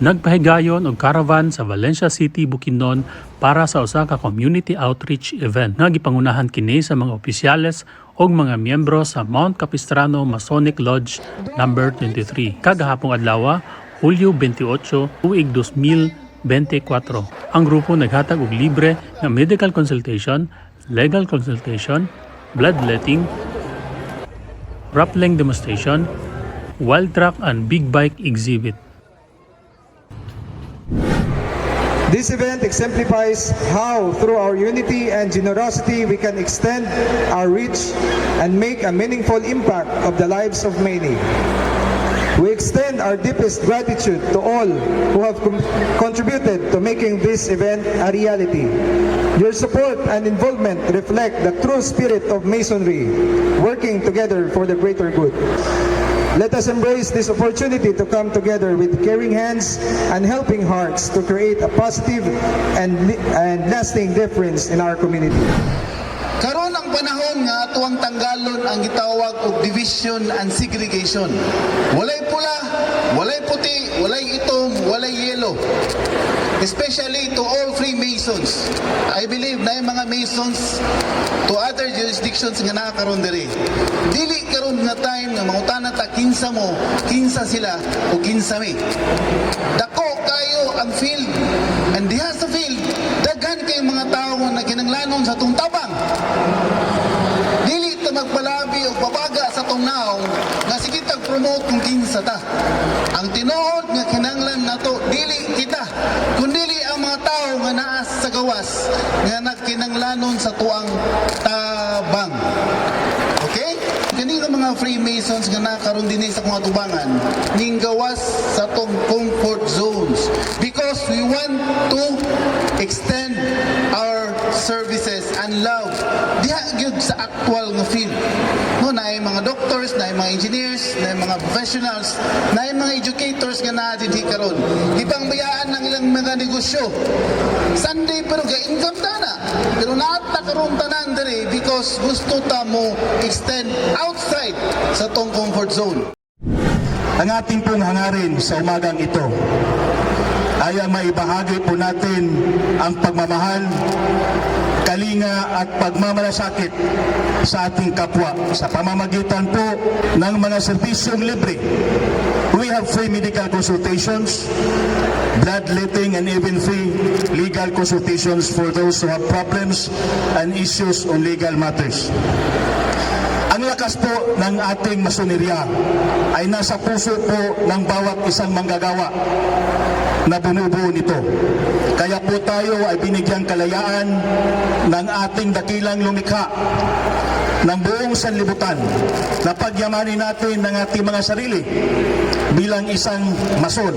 Nagpahigayon og caravan sa Valencia City, Bukidnon para sa usa ka community outreach event nga gipangunahan kini sa mga opisyales og mga miyembro sa Mount Capistrano Masonic Lodge No. 23 kagahapong adlaw, Hulyo 28, tuig 2024. Ang grupo naghatag og libre nga medical consultation, legal consultation, bloodletting, rappelling demonstration, wild track and big bike exhibit. This event exemplifies how, through our unity and generosity, we can extend our reach and make a meaningful impact of the lives of many. We extend our deepest gratitude to all who have contributed to making this event a reality. Your support and involvement reflect the true spirit of Masonry, working together for the greater good. Let us embrace this opportunity to come together with caring hands and helping hearts to create a positive and lasting difference in our community. Karon ang panahon nga atuang tanggalon ang gitawag og division and segregation. Walay pula, walay puti, walay itom, walay yellow. Especially to all Freemasons. I believe na yung mga Masons to other jurisdictions nga nakakaroon diri. Dili karon nga time nga mangutana ta kinsa mo, kinsa sila o kinsa mi. Dako kayo ang field and diha sa field daghan kay mga tawo nga kinanglanon sa tong tabang. Dili ta magpalabi o pabaga sa tong naong nga sige tag-promote kung kinsa ta. Ang tinuod nga kinanglan nato dili kita kundi ang mga tao nga naa sa gawas nga nagkinanglanon sa tuang tabang. Okay? Kanino mga Freemasons nga nakaroon din sa kong atubangan ning gawas sa tong comfort zones because we want to extend our services and love diha gyud sa actual nga field. No, na mga doctors, na mga engineers, na mga professionals, na mga educators nga naa dinhi karon. Ibang bayaan ng ilang mga negosyo. Sunday pero ga-income na. Pero naat na karon tanan diri because gusto ta mo extend outside sa tong comfort zone. Ang ating pong hangarin sa umagang ito ay maibahagi po natin ang pagmamahal, kalinga at pagmamalasakit sa ating kapwa sa pamamagitan po ng mga serbisyong libre. We have free medical consultations, bloodletting, and even free legal consultations for those who have problems and issues on legal matters. Ang lakas po ng ating masonerya ay nasa puso po ng bawat isang manggagawa na bumubuo nito. Kaya po tayo ay binigyang kalayaan ng ating dakilang lumikha ng buong sanlibutan na pagyamanin natin ng ating mga sarili bilang isang mason.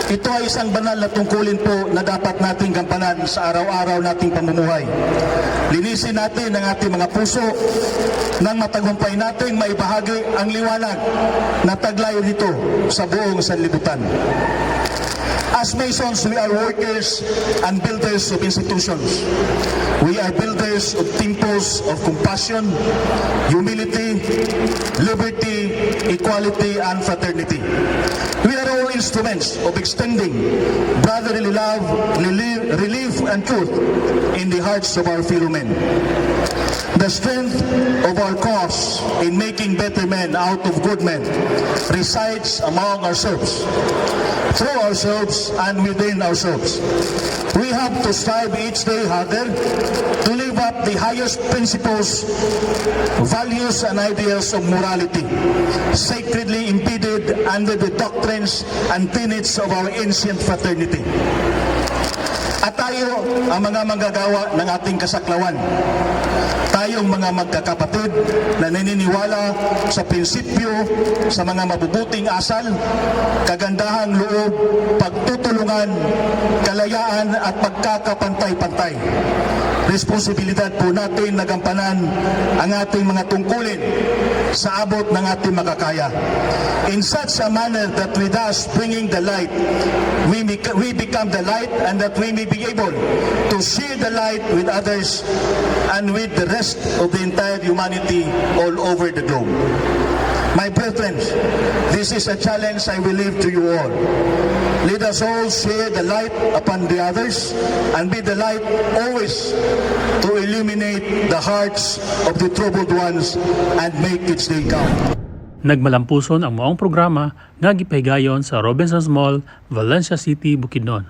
Ito ay isang banal na tungkulin po na dapat nating gampanan sa araw-araw nating pamumuhay. Linisin natin ang ating mga puso nang matagumpay nating maibahagi ang liwanag na taglayo nito sa buong sanlibutan. As Masons, we are workers and builders of institutions. We are builders of temples of compassion, humility, liberty, equality, and fraternity. We are all instruments of extending brotherly love, relief, and truth in the hearts of our fellow men. The strength of our cause in making better men out of good men resides among ourselves, through ourselves and within ourselves. We have to strive each day harder to live up the highest principles, values, and ideals of morality, sacredly embedded under the doctrines and tenets of our ancient fraternity. At tayo ang mga manggagawa ng ating kasaklawan. Tayong mga magkakapatid na naniniwala sa prinsipyo, sa mga mabubuting asal, kagandahang loob, pagtutulungan, kalayaan at pagkakapantay-pantay. Responsibilidad po natin na gampanan ang ating mga tungkulin sa abot ng ating makakaya. In such a manner that with us bringing the light, we become the light and that we may be able to share the light with others and with the rest of the entire humanity all over the globe. My brethren, this is a challenge I will leave to you all. Let us all share the light upon the others and be the light always to illuminate the hearts of the troubled ones and make its day count. Nagmalampuson ang maong programa nga gipahigayon sa Robinsons Mall, Valencia City, Bukidnon.